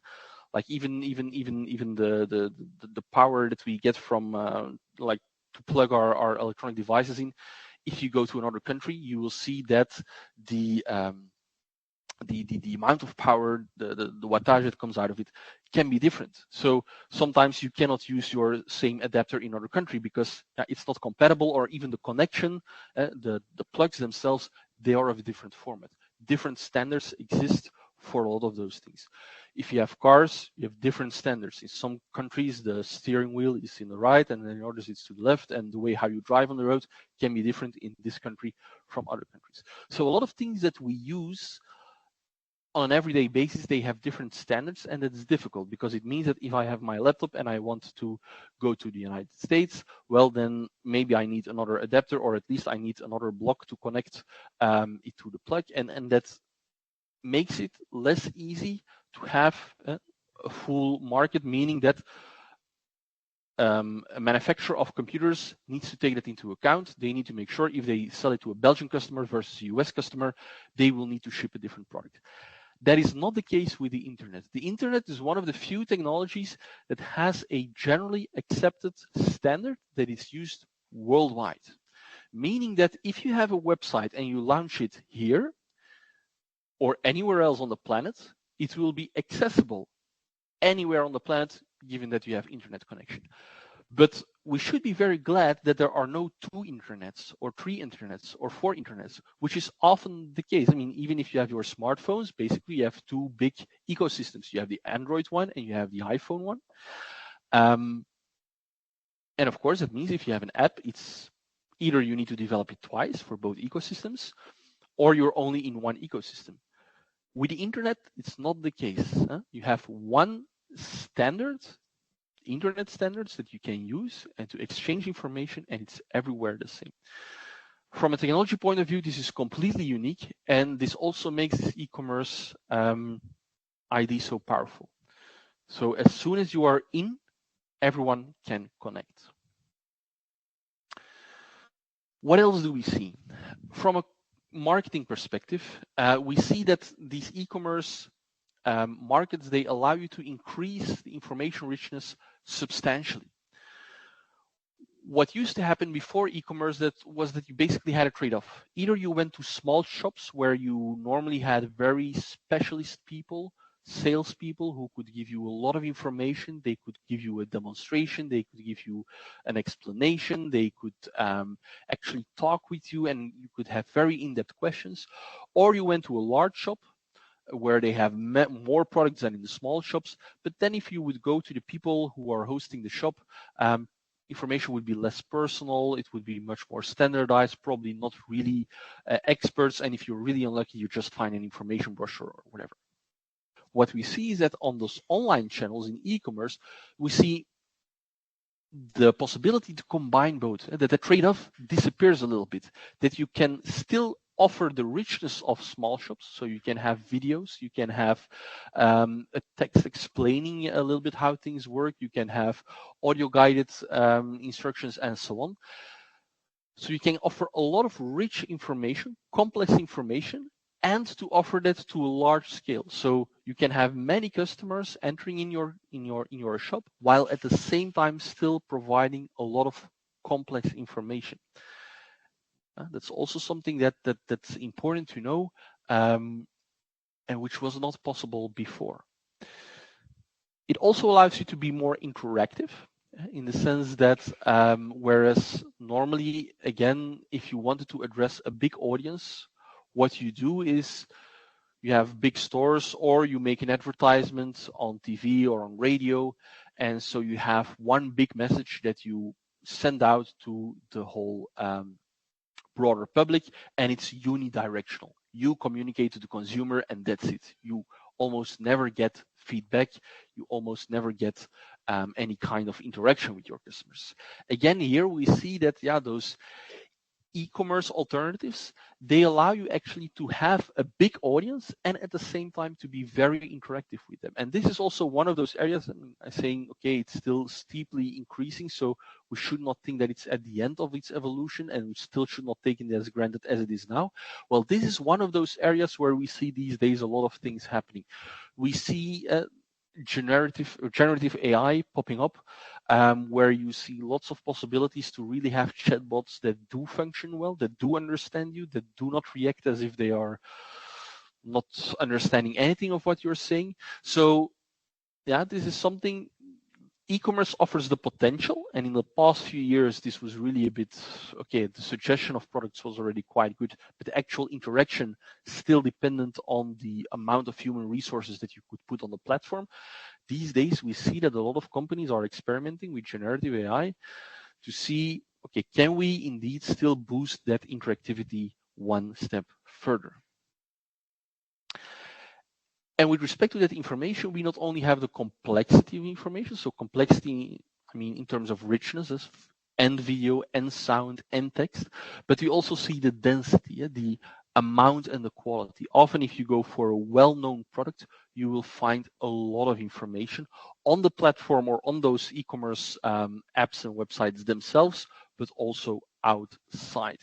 like even the power that we get from like to plug our electronic devices in. If you go to another country, you will see that the the amount of power, the wattage that comes out of it can be different. So sometimes you cannot use your same adapter in another country because it's not compatible, or even the connection, the plugs themselves, they are of a different format. Different standards exist for a lot of those things. If you have cars, you have different standards. In some countries, the steering wheel is in the right, and in others it's to the left, and the way how you drive on the road can be different in this country from other countries. So a lot of things that we use on an everyday basis, they have different standards, and it's difficult because it means that if I have my laptop and I want to go to the United States, well, then maybe I need another adapter, or at least I need another block to connect it to the plug, and that makes it less easy to have a full market, meaning that a manufacturer of computers needs to take that into account. They need to make sure if they sell it to a Belgian customer versus a US customer, they will need to ship a different product. That is not the case with the internet. The internet is one of the few technologies that has a generally accepted standard that is used worldwide. Meaning that if you have a website and you launch it here or anywhere else on the planet, it will be accessible anywhere on the planet, given that you have internet connection. But we should be very glad that there are no 2 internets or 3 internets or 4 internets, which is often the case. I mean, even if you have your smartphones, basically you have 2 big ecosystems. You have the Android one and you have the iPhone one. And of course, that means if you have an app, it's either you need to develop it twice for both ecosystems, or you're only in one ecosystem. With the internet, it's not the case. You have one standard, internet standards that you can use and to exchange information, and it's everywhere the same. From a technology point of view, this is completely unique, and this also makes this e-commerce ID so powerful. So as soon as you are in, everyone can connect. What else do we see? From a marketing perspective, we see that these e-commerce markets, they allow you to increase the information richness substantially. What used to happen before e-commerce was that you basically had a trade-off. Either you went to small shops where you normally had very specialist people, salespeople who could give you a lot of information. They could give you a demonstration. They could give you an explanation. They could actually talk with you, and you could have very in-depth questions. Or you went to a large shop where they have more products than in the small shops. But then if you would go to the people who are hosting the shop, information would be less personal. It would be much more standardized, probably not really experts. And if you're really unlucky, you just find an information brochure or whatever. What we see is that on those online channels in e-commerce, we see the possibility to combine both, that the trade-off disappears a little bit, that you can still offer the richness of small shops. So you can have videos, you can have a text explaining a little bit how things work, you can have audio guided instructions and so on. So you can offer a lot of rich information, complex information, and to offer that to a large scale. So you can have many customers entering in your shop, while at the same time still providing a lot of complex information. That's also something that's important to know, and which was not possible before. It also allows you to be more interactive, in the sense that whereas normally, again, if you wanted to address a big audience, what you do is you have big stores, or you make an advertisement on TV or on radio, and so you have one big message that you send out to the whole broader public, and it's unidirectional. You communicate to the consumer, and that's it. You almost never get feedback. You almost never get any kind of interaction with your customers. Again, here we see that, those e-commerce alternatives, they allow you actually to have a big audience and at the same time to be very interactive with them. And this is also one of those areas, and I'm saying, okay, it's still steeply increasing, so we should not think that it's at the end of its evolution, and we still should not take it as granted as it is now. Well, this is one of those areas where we see these days a lot of things happening. We see generative AI popping up, where you see lots of possibilities to really have chatbots that do function well, that do understand you, that do not react as if they are not understanding anything of what you're saying. So yeah, this is something e-commerce offers the potential, and in the past few years this was really a bit okay. The suggestion of products was already quite good, but the actual interaction still dependent on the amount of human resources that you could put on the platform. These days we see that a lot of companies are experimenting with generative AI to see, okay, can we indeed still boost that interactivity one step further? And with respect to that information, we not only have the complexity of information, so complexity, I mean, in terms of richness, and video, and sound, and text, but we also see the density, the amount and the quality. Often, if you go for a well-known product, you will find a lot of information on the platform or on those e-commerce apps and websites themselves, but also outside.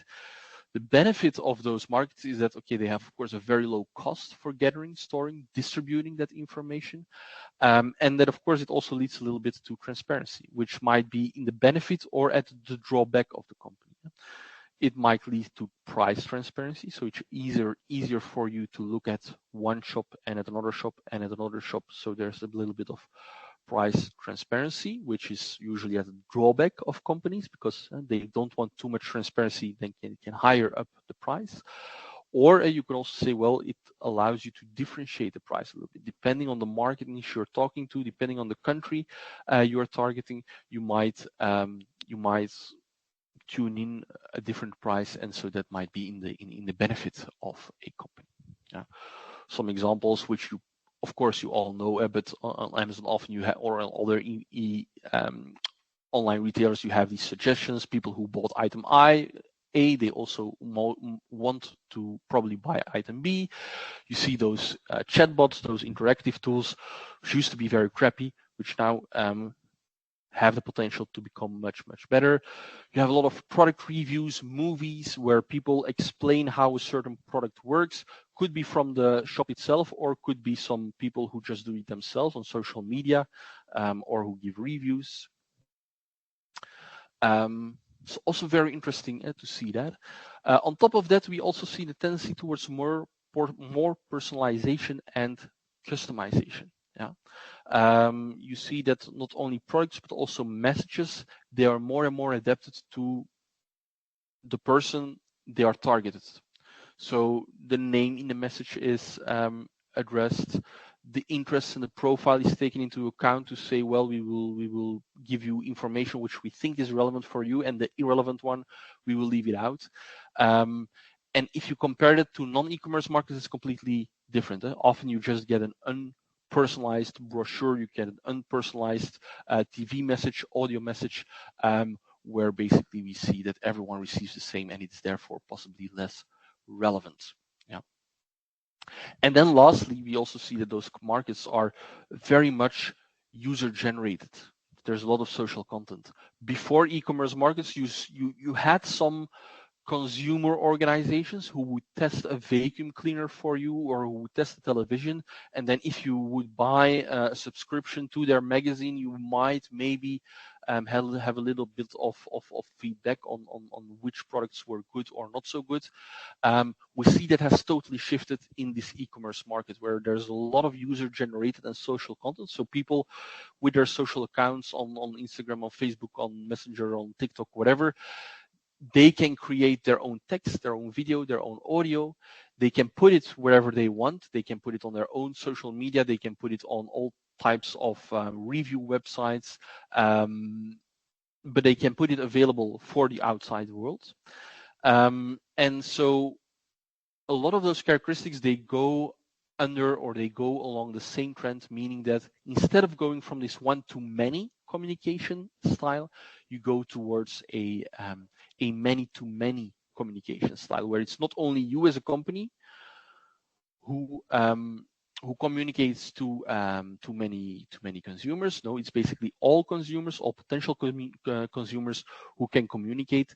The benefit of those markets is that, okay, they have, of course, a very low cost for gathering, storing, distributing that information. And that, of course, it also leads a little bit to transparency, which might be in the benefit or at the drawback of the company. It might lead to price transparency, so it's easier for you to look at one shop and at another shop and at another shop. So there's a little bit of price transparency, which is usually a drawback of companies because they don't want too much transparency, then can higher up the price. Or you can also say, well, it allows you to differentiate the price a little bit. Depending on the market niche you're talking to, depending on the country you are targeting, you might tune in a different price, and so that might be in the benefit of a company. Yeah. Some examples which you, of course, you all know, but on Amazon often you have, or on other online retailers, you have these suggestions. People who bought item A, they also want to probably buy item B. You see those chatbots, those interactive tools, which used to be very crappy, which now have the potential to become much, much better. You have a lot of product reviews, movies, where people explain how a certain product works. Could be from the shop itself, or could be some people who just do it themselves on social media, or who give reviews. It's also very interesting to see that. On top of that, we also see the tendency towards more personalization and customization. Yeah. You see that not only products, but also messages, they are more and more adapted to the person they are targeted. So the name in the message is addressed. The interest in the profile is taken into account to say, well, we will give you information which we think is relevant for you, and the irrelevant one, we will leave it out. And if you compare that to non-e-commerce markets, it's completely different. Often you just get an unpersonalized brochure, you get an unpersonalized TV message, audio message, where basically we see that everyone receives the same, and it's therefore possibly less relevant. Yeah. And then lastly, we also see that those markets are very much user generated. There's a lot of social content. Before e-commerce markets, you had some consumer organizations who would test a vacuum cleaner for you, or who would test a television, and then if you would buy a subscription to their magazine, you might maybe have a little bit of feedback on which products were good or not so good. We see that has totally shifted in this e-commerce market, where there's a lot of user-generated and social content. So people with their social accounts on Instagram, on Facebook, on Messenger, on TikTok, whatever, they can create their own text, their own video, their own audio. They can put it wherever they want. They can put it on their own social media. They can put it on all types of review websites, but they can put it available for the outside world. And so a lot of those characteristics, they go under, or they go along the same trend, meaning that instead of going from this one-to-many communication style, you go towards a many-to-many communication style, where it's not only you as a company who communicates to many consumers. No, it's basically all consumers, all potential consumers who can communicate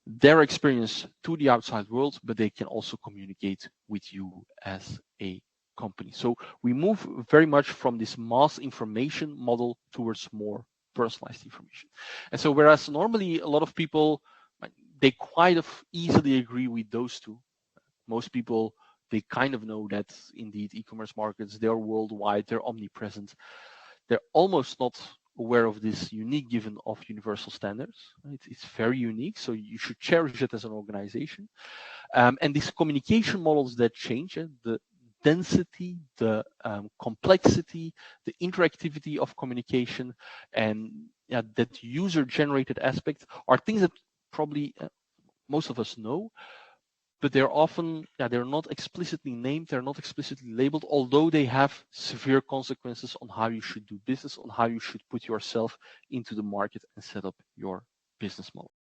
their experience to the outside world, but they can also communicate with you as a company. So we move very much from this mass information model towards more personalized information. And so whereas normally a lot of people, they quite easily agree with those two. Most people, they kind of know that indeed e-commerce markets, they're worldwide, they're omnipresent. They're almost not aware of this unique given of universal standards. It's very unique, so you should cherish it as an organization. And these communication models that change, the density, the complexity, the interactivity of communication, and that user-generated aspect are things that probably most of us know, but they're often, they're not explicitly named, they're not explicitly labeled, although they have severe consequences on how you should do business, on how you should put yourself into the market and set up your business model.